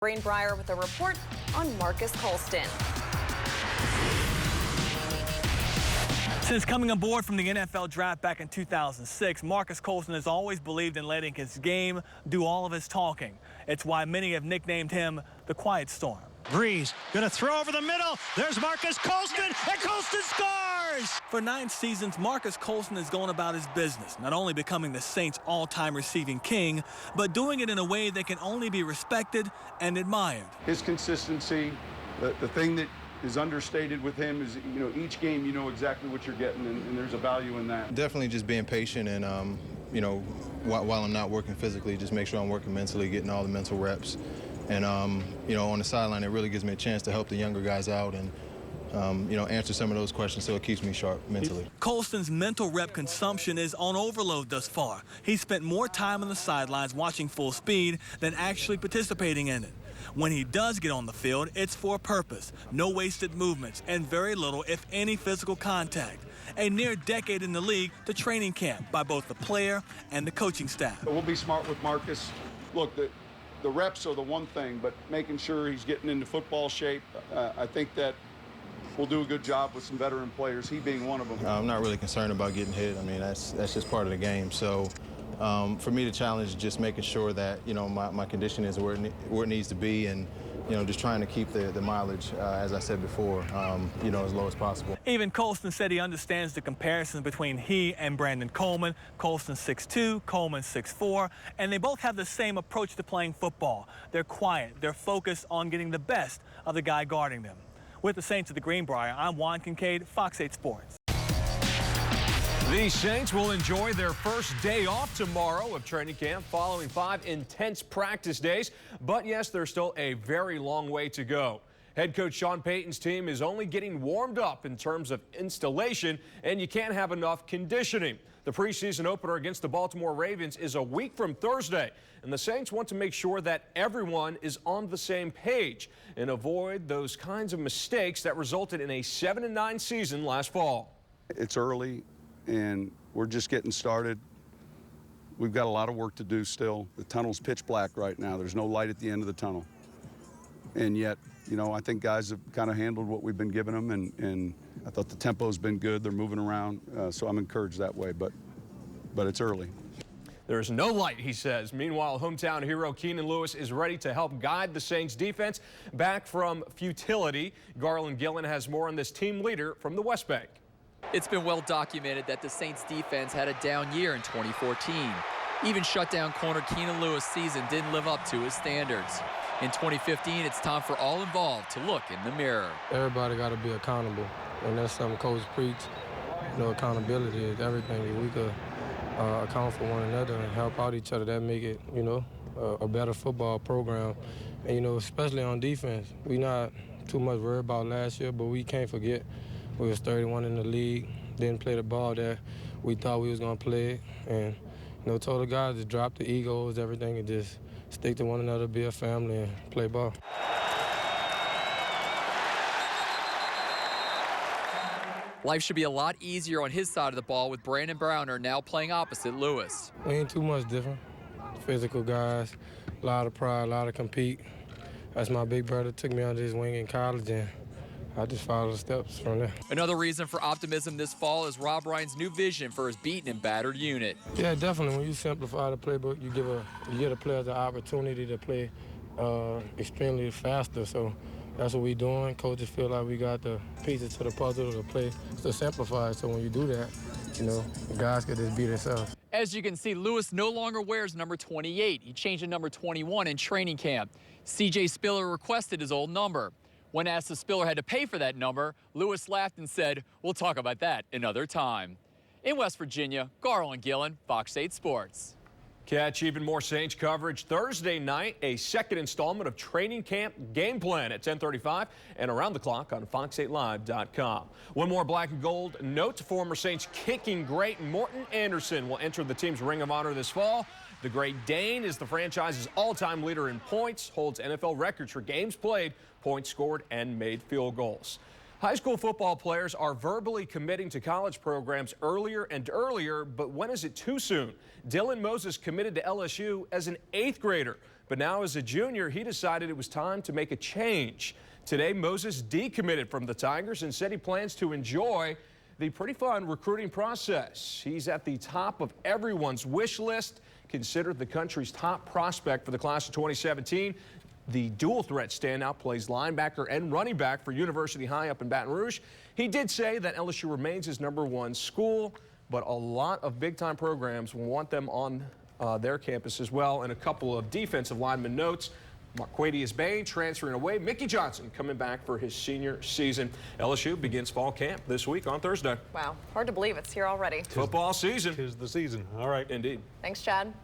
Greenbrier with a report on Marcus Colston. Since coming aboard from the NFL draft back in 2006, Marcus Colston has always believed in letting his game do all of his talking. It's why many have nicknamed him the Quiet Storm. Breeze going to throw over the middle. There's Marcus Colston, and Colston scores! For 9 seasons, Marcus Colston has gone about his business, not only becoming the Saints' all-time receiving king, but doing it in a way that can only be respected and admired. His consistency, the thing that is understated with him is, each game you know exactly what you're getting, and there's a value in that. Definitely just being patient and, while I'm not working physically, just make sure I'm working mentally, getting all the mental reps. And, on the sideline, it really gives me a chance to help the younger guys out and, answer some of those questions so it keeps me sharp mentally. Colston's mental rep consumption is on overload thus far. He's spent more time on the sidelines watching full speed than actually participating in it. When he does get on the field, it's for a purpose. No wasted movements and very little, if any, physical contact. A near decade in the league to training camp by both the player and the coaching staff. We'll be smart with Marcus. Look, the reps are the one thing, but making sure he's getting into football shape, I think that we'll do a good job with some veteran players, he being one of them. I'm not really concerned about getting hit. I mean, that's just part of the game. So for me, the challenge is just making sure that, my condition is where it needs to be, and, just trying to keep the mileage, as I said before, as low as possible. Even Colston said he understands the comparison between he and Brandon Coleman. Colston 6'2", Coleman 6'4", and they both have the same approach to playing football. They're quiet. They're focused on getting the best of the guy guarding them. With the Saints at the Greenbrier, I'm Juan Kincaid, Fox 8 Sports. The Saints will enjoy their first day off tomorrow of training camp following 5 intense practice days. But yes, there's still a very long way to go. Head coach Sean Payton's team is only getting warmed up in terms of installation, and you can't have enough conditioning. The preseason opener against the Baltimore Ravens is a week from Thursday, and the Saints want to make sure that everyone is on the same page and avoid those kinds of mistakes that resulted in a 7-9 season last fall. It's early, and we're just getting started. We've got a lot of work to do still. The tunnel's pitch black right now. There's no light at the end of the tunnel. And yet, I think guys have kind of handled what we've been giving them, and I thought the tempo's been good. They're moving around, so I'm encouraged that way, but it's early. There's no light, he says. Meanwhile, hometown hero Keenan Lewis is ready to help guide the Saints defense back from futility. Garland Gillen has more on this team leader from the West Bank. It's been well documented that the Saints defense had a down year in 2014. Even shutdown corner Keenan Lewis' season didn't live up to his standards. In 2015, it's time for all involved to look in the mirror. Everybody got to be accountable, and that's something Coach preach. Accountability is everything. If we could account for one another and help out each other, that make it, a better football program. And, especially on defense, we not too much worried about last year, but we can't forget we was 31 in the league, didn't play the ball that we thought we was going to play. And, told the guys to drop the egos, everything, and just stick to one another, be a family, and play ball. Life should be a lot easier on his side of the ball with Brandon Browner now playing opposite Lewis. We ain't too much different. Physical guys, a lot of pride, a lot of compete. That's my big brother, took me under his wing in college, and I just followed the steps from there. Another reason for optimism this fall is Rob Ryan's new vision for his beaten and battered unit. Yeah, definitely. When you simplify the playbook, you give a player the opportunity to play extremely faster. So that's what we're doing. Coaches feel like we got the pieces to the puzzle to play to simplify. So when you do that, the guys can just beat themselves. As you can see, Lewis no longer wears number 28. He changed to number 21 in training camp. C.J. Spiller requested his old number. When asked if Spiller had to pay for that number, Lewis laughed and said, "We'll talk about that another time." In West Virginia, Garland Gillen, Fox 8 Sports. Catch even more Saints coverage Thursday night, a second installment of Training Camp Game Plan at 10:35 and around the clock on Fox8Live.com. One more black and gold note. Former Saints kicking great Morten Andersen will enter the team's Ring of Honor this fall. The Great Dane is the franchise's all-time leader in points, holds NFL records for games played, points scored, and made field goals. High school football players are verbally committing to college programs earlier and earlier, but when is it too soon? Dylan Moses committed to LSU as an 8th grader. But now as a junior, he decided it was time to make a change. Today, Moses decommitted from the Tigers and said he plans to enjoy the pretty fun recruiting process. He's at the top of everyone's wish list, considered the country's top prospect for the class of 2017. The dual threat standout plays linebacker and running back for University High up in Baton Rouge. He did say that LSU remains his #1 school, but a lot of big-time programs will want them on their campus as well. And a couple of defensive lineman notes. Marquadius Bain transferring away. Mickey Johnson coming back for his senior season. LSU begins fall camp this week on Thursday. Wow, hard to believe it's here already. Football season. 'Tis the season. All right. Indeed. Thanks, Chad.